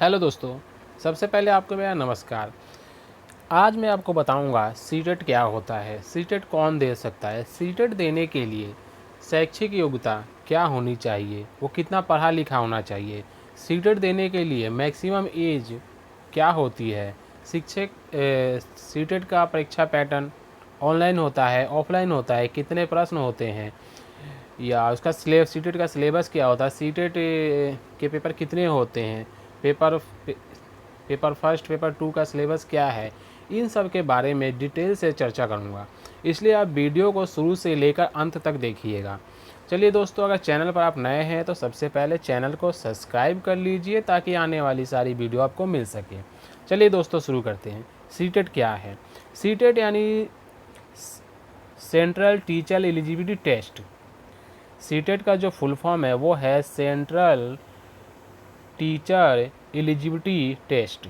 Hello दोस्तों, सबसे पहले आपको मेरा नमस्कार। आज मैं आपको बताऊंगा सीटेट क्या होता है, सीटेट कौन दे सकता है, सीटेट देने के लिए शैक्षिक योग्यता क्या होनी चाहिए, वो कितना पढ़ा लिखा होना चाहिए, सीटेट देने के लिए मैक्सिमम एज क्या होती है, सीटेट का परीक्षा पैटर्न ऑनलाइन होता है ऑफलाइन होता है, कितने प्रश्न होते हैं, या उसका सीटेट का सिलेबस क्या होता है, सीटेट के पेपर कितने होते हैं, paper paper first paper two का सिलेबस क्या है, इन सब के बारे में डिटेल से चर्चा करूँगा। इसलिए आप वीडियो को शुरू से लेकर अंत तक देखिएगा। चलिए दोस्तों, अगर चैनल पर आप नए हैं तो सबसे पहले चैनल को सब्सक्राइब कर लीजिए ताकि आने वाली सारी वीडियो आपको मिल सके। चलिए दोस्तों, शुरू करते हैं। सीटेट क्या है? सीटेट यानी central teacher eligibility test. CTET का जो फुल फॉर्म है वो है सेंट्रल टीचर एलिजिबिलिटी टेस्ट,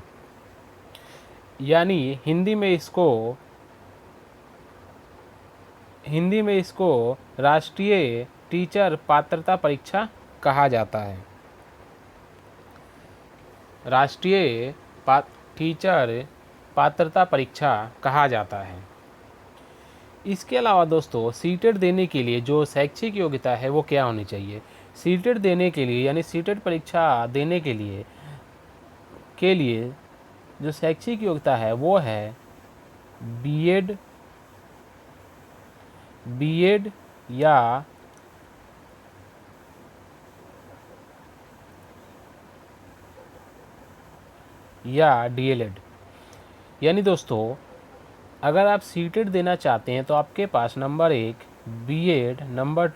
यानी हिंदी में इसको राष्ट्रीय टीचर पात्रता परीक्षा कहा जाता है। राष्ट्रीय टीचर पात्रता परीक्षा कहा जाता है। इसके अलावा दोस्तों, सीटेट देने के लिए जो शैक्षिक योग्यता है वो क्या होनी चाहिए? सीटेट देने के लिए यानी सीटेट परीक्षा देने के लिए जो शैक्षिक योग्यता है वो है बीएड बीएड या डीएलएड। यानी दोस्तों, अगर आप सीटेट देना चाहते हैं तो आपके पास नंबर 1 बीएड, नंबर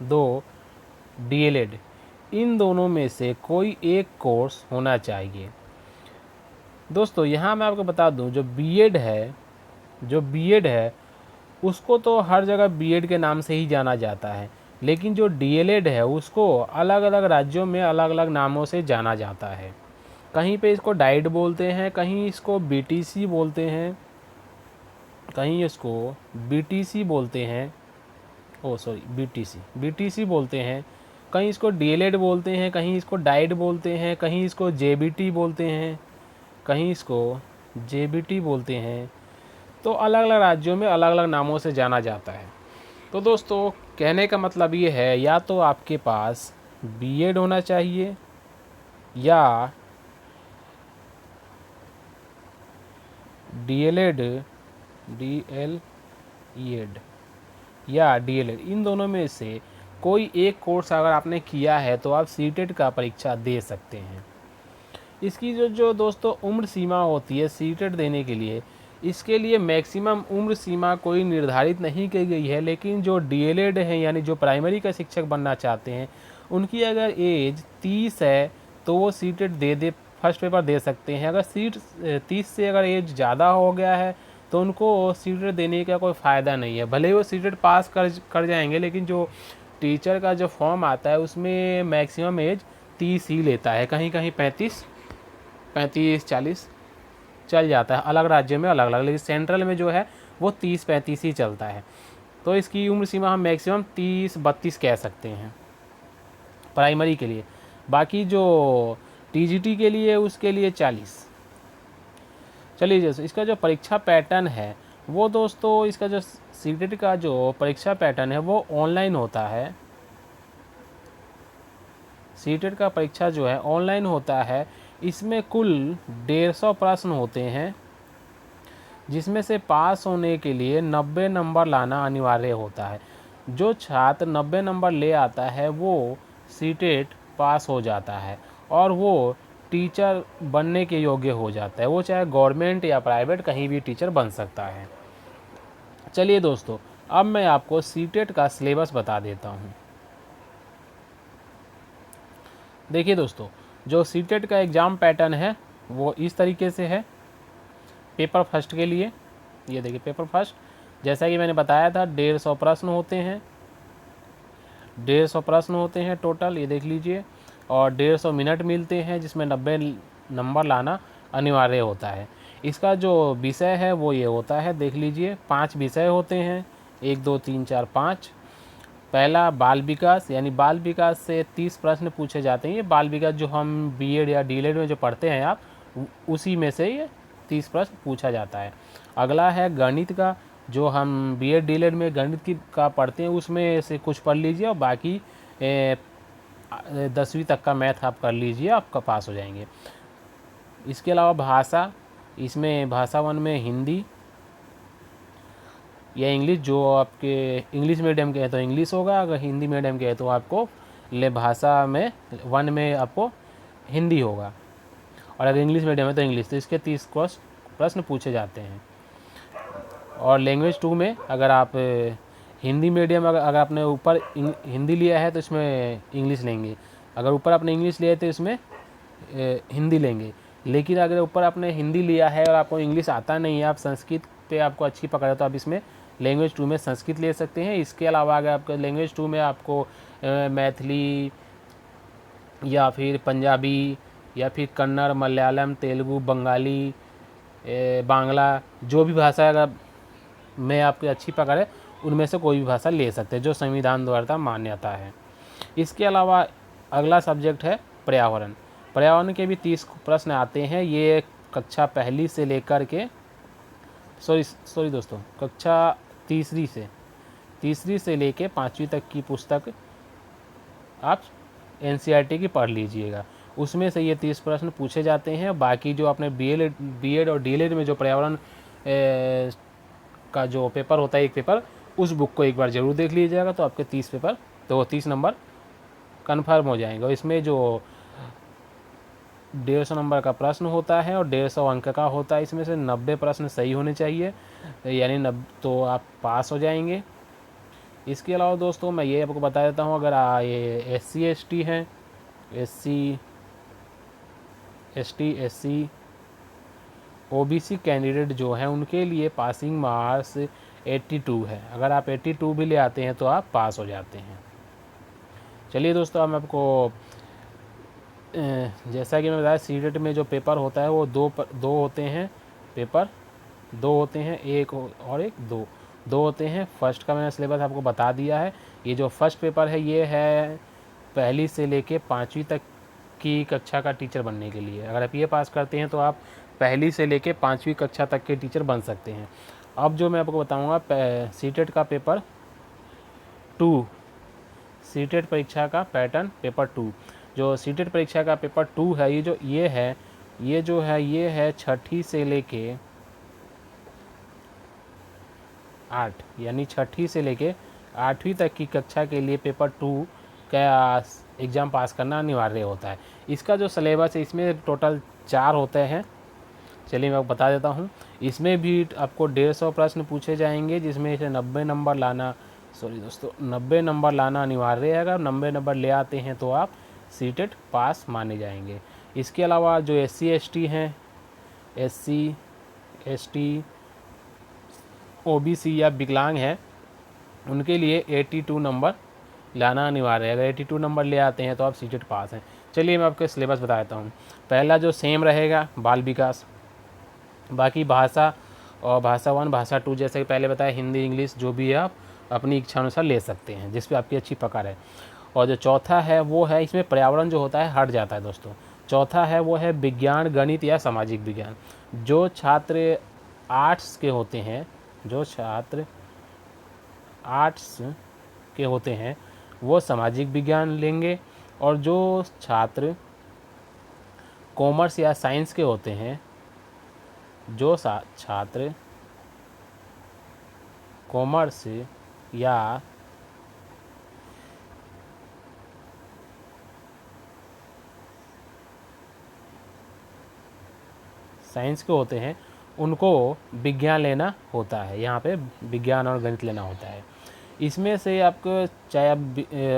2 डीएलएड, इन दोनों में से कोई एक कोर्स होना चाहिए। दोस्तों, यहाँ मैं आपको बता दूँ, जो बीएड है उसको तो हर जगह बीएड के नाम से ही जाना जाता है, लेकिन जो डीएलएड है उसको अलग अलग राज्यों में अलग अलग नामों से जाना जाता है। कहीं पे इसको डाइट बोलते हैं, कहीं इसको बीटीसी बोलते हैं, कहीं इसको बीटीसी बोलते हैं, बीटीसी बोलते हैं, कहीं इसको डीएलएड बोलते हैं, कहीं इसको डाइट बोलते हैं, कहीं इसको जेबीटी बोलते हैं, कहीं इसको जेबीटी बोलते हैं। तो अलग अलग राज्यों में अलग अलग नामों से जाना जाता है। तो दोस्तों, कहने का मतलब ये है, या तो आपके पास बीएड होना चाहिए या डीएलएड या डीएलएड, इन दोनों में से कोई एक कोर्स अगर आपने किया है तो आप सीटेट का परीक्षा दे सकते हैं। इसकी जो दोस्तों उम्र सीमा होती है सीटेट देने के लिए, इसके लिए मैक्सिमम उम्र सीमा कोई निर्धारित नहीं की गई है, लेकिन जो डीएलएड हैं यानी जो प्राइमरी का शिक्षक बनना चाहते हैं उनकी अगर एज 30 है तो वो सीटेट फर्स्ट पेपर दे सकते हैं। अगर 30 से अगर एज ज़्यादा हो गया है तो उनको सीटेट देने का कोई फ़ायदा नहीं है। भले ही वो सीटेट पास कर जाएंगे, लेकिन जो टीचर का जो फॉर्म आता है उसमें मैक्सिमम एज 30 ही लेता है, कहीं कहीं 35-40 चल जाता है। अलग राज्य में अलग अलग, लेकिन सेंट्रल में जो है वो 30-35 ही चलता है। तो इसकी उम्र सीमा हम मैक्सिमम 30-32 कह सकते हैं प्राइमरी के लिए। बाकी जो टीजीटी के लिए उसके लिए 40। चलिए, जैसे इसका जो परीक्षा पैटर्न है वो दोस्तों, इसका जो सीटेट का जो परीक्षा पैटर्न है वो ऑनलाइन होता है। सीटेट का परीक्षा जो है ऑनलाइन होता है। इसमें कुल 150 प्रश्न होते हैं, जिसमें से पास होने के लिए 90 नंबर लाना अनिवार्य होता है। जो छात्र 90 नंबर ले आता है वो सीटेट पास हो जाता है और वो टीचर बनने के योग्य हो जाता है। वो चाहे गवर्नमेंट या प्राइवेट कहीं भी टीचर बन सकता है। चलिए दोस्तों, अब मैं आपको सीटेट का सिलेबस बता देता हूँ। देखिए दोस्तों, जो सीटेट का एग्ज़ाम पैटर्न है वो इस तरीके से है। पेपर फर्स्ट के लिए, ये देखिए पेपर फर्स्ट, जैसा कि मैंने बताया था 150 प्रश्न होते हैं। 150 प्रश्न होते हैं टोटल, ये देख लीजिए, और 150 मिनट मिलते हैं, जिसमें 90 नंबर लाना अनिवार्य होता है। इसका जो विषय है वो ये होता है, देख लीजिए 5 विषय होते हैं, 1 2 3 4 5। पहला बाल विकास, यानी बाल विकास से 30 प्रश्न पूछे जाते हैं। ये बाल विकास जो हम बीएड या डीएलएड में जो पढ़ते हैं आप, उसी में से ये 30 प्रश्न पूछा जाता है। अगला है गणित का, जो हम बीएड डीएलएड में गणित की का पढ़ते हैं, उसमें से कुछ पढ़ लीजिए और बाकी 10वीं तक का मैथ आप कर लीजिए, आपका पास हो जाएंगे। इसके अलावा भाषा, इसमें भाषा 1 में हिंदी या इंग्लिश, जो आपके इंग्लिश मीडियम के हैं तो इंग्लिश होगा, अगर हिंदी मीडियम के हैं तो आपको भाषा में 1 में आपको हिंदी होगा, और अगर इंग्लिश मीडियम है तो इंग्लिश। तो इसके 30 प्रश्न पूछे जाते हैं। और लैंग्वेज 2 में अगर आप हिंदी मीडियम, अगर आपने ऊपर हिंदी लिया है तो इसमें इंग्लिश लेंगे, अगर ऊपर आपने इंग्लिश लिया है तो इसमें हिंदी लेंगे। लेकिन अगर ऊपर आपने हिंदी लिया है और आपको इंग्लिश आता नहीं है, आप संस्कृत पे आपको अच्छी पकड़ है, तो आप इसमें लैंग्वेज 2 में संस्कृत ले सकते हैं। इसके अलावा अगर आपका लैंग्वेज 2 में आपको मैथिली या फिर पंजाबी या फिर कन्नड़, मलयालम, तेलुगु, बंगाली, बांग्ला, जो भी भाषा अगर में आपकी अच्छी पकड़ है, उनमें से कोई भी भाषा ले सकते हैं जो संविधान द्वारा मान्यता है। इसके अलावा अगला सब्जेक्ट है पर्यावरण। पर्यावरण के भी 30 प्रश्न आते हैं। ये कक्षा पहली से लेकर के सॉरी दोस्तों, कक्षा तीसरी से लेके 5वीं तक की पुस्तक आप एनसीईआरटी की पढ़ लीजिएगा, उसमें से ये 30 प्रश्न पूछे जाते हैं। बाकी जो आपने बीएड और डीएलएड में जो पर्यावरण का जो पेपर होता है, एक पेपर, उस बुक को एक बार ज़रूर देख लीजिएगा, तो आपके 30 नंबर कन्फर्म हो जाएंगे। और इसमें जो 150 नंबर का प्रश्न होता है और 150 अंक का होता है, इसमें से 90 प्रश्न सही होने चाहिए, यानी तो आप पास हो जाएंगे। इसके अलावा दोस्तों मैं ये आपको बता देता हूँ, अगर ये SC ST OBC कैंडिडेट जो हैं, उनके लिए पासिंग मार्क्स 82 है। अगर आप 82 भी ले आते हैं तो आप पास हो जाते हैं। चलिए दोस्तों, मैं आपको जैसा कि मैं बताया, सीटेट में जो पेपर होता है वो दो होते हैं, पेपर 2 होते हैं, एक और एक दो होते हैं। फर्स्ट का मैंने सिलेबस आपको बता दिया है। ये जो फर्स्ट पेपर है, ये है पहली से लेके 5वीं तक की कक्षा का टीचर बनने के लिए। अगर आप ये पास करते हैं तो आप पहली से लेके 5वीं कक्षा तक के टीचर बन सकते हैं। अब जो मैं आपको बताऊंगा, सीटेट का पेपर 2, सीटेट परीक्षा का पैटर्न पेपर 2, जो सीटेट परीक्षा का पेपर 2 है, ये है 6ठी से लेके 8, यानी 6ठी से लेके 8वीं तक की कक्षा के लिए पेपर 2 का एग्ज़ाम पास करना अनिवार्य होता है। इसका जो सिलेबस है, इसमें टोटल 4 होते हैं। चलिए मैं आपको बता देता हूँ। इसमें भी आपको 150 प्रश्न पूछे जाएंगे, जिसमें से 90 नंबर लाना, 90 नंबर लाना अनिवार्य है। अगर 90 नंबर ले आते हैं तो आप सीटेट पास माने जाएंगे। इसके अलावा जो SC ST OBC या विकलांग हैं, उनके लिए 82 नंबर लाना अनिवार्य है। अगर 82 नंबर ले आते हैं तो आप सीटेट पास हैं। चलिए मैं आपको सिलेबस बता देता हूँ। पहला जो सेम रहेगा, बाल विकास। बाकी भाषा और भाषा 1, भाषा 2, जैसे कि पहले बताया, हिंदी, इंग्लिश, जो भी है आप अपनी इच्छा अनुसार ले सकते हैं, जिस पे आपकी अच्छी पकड़ है। और जो चौथा है वो है, इसमें पर्यावरण जो होता है हट जाता है दोस्तों। चौथा है वो है विज्ञान, गणित या सामाजिक विज्ञान। जो छात्र आर्ट्स के होते हैं, वो सामाजिक विज्ञान लेंगे, और जो छात्र कॉमर्स या साइंस के होते हैं, छात्र कॉमर्स या साइंस के होते हैं, उनको विज्ञान लेना होता है। यहाँ पे विज्ञान और गणित लेना होता है। इसमें से आपको, चाहे आप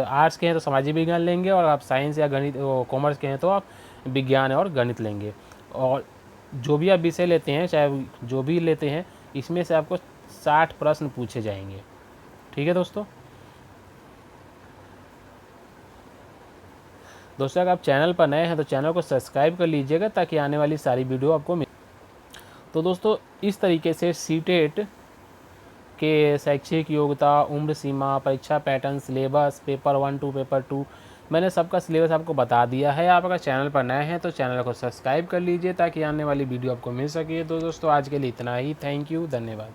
आर्ट्स के हैं तो सामाजिक विज्ञान लेंगे, और आप साइंस या गणित कॉमर्स के हैं तो आप विज्ञान और गणित लेंगे। और जो भी आप विषय लेते हैं, चाहे जो भी लेते हैं, इसमें से आपको 60 प्रश्न पूछे जाएंगे। ठीक है दोस्तों, अगर आप चैनल पर नए हैं तो चैनल को सब्सक्राइब कर लीजिएगा, ताकि आने वाली सारी वीडियो आपको मिल। तो दोस्तों, इस तरीके से सीटेट के शैक्षिक योग्यता, उम्र सीमा, परीक्षा pattern, syllabus, paper 1 two paper 2, मैंने सबका सिलेबस आपको बता दिया है। आप अगर चैनल पर नए हैं तो चैनल को सब्सक्राइब कर लीजिए ताकि आने वाली वीडियो आपको मिल सके। तो दोस्तों आज के लिए इतना ही। थैंक यू, धन्यवाद।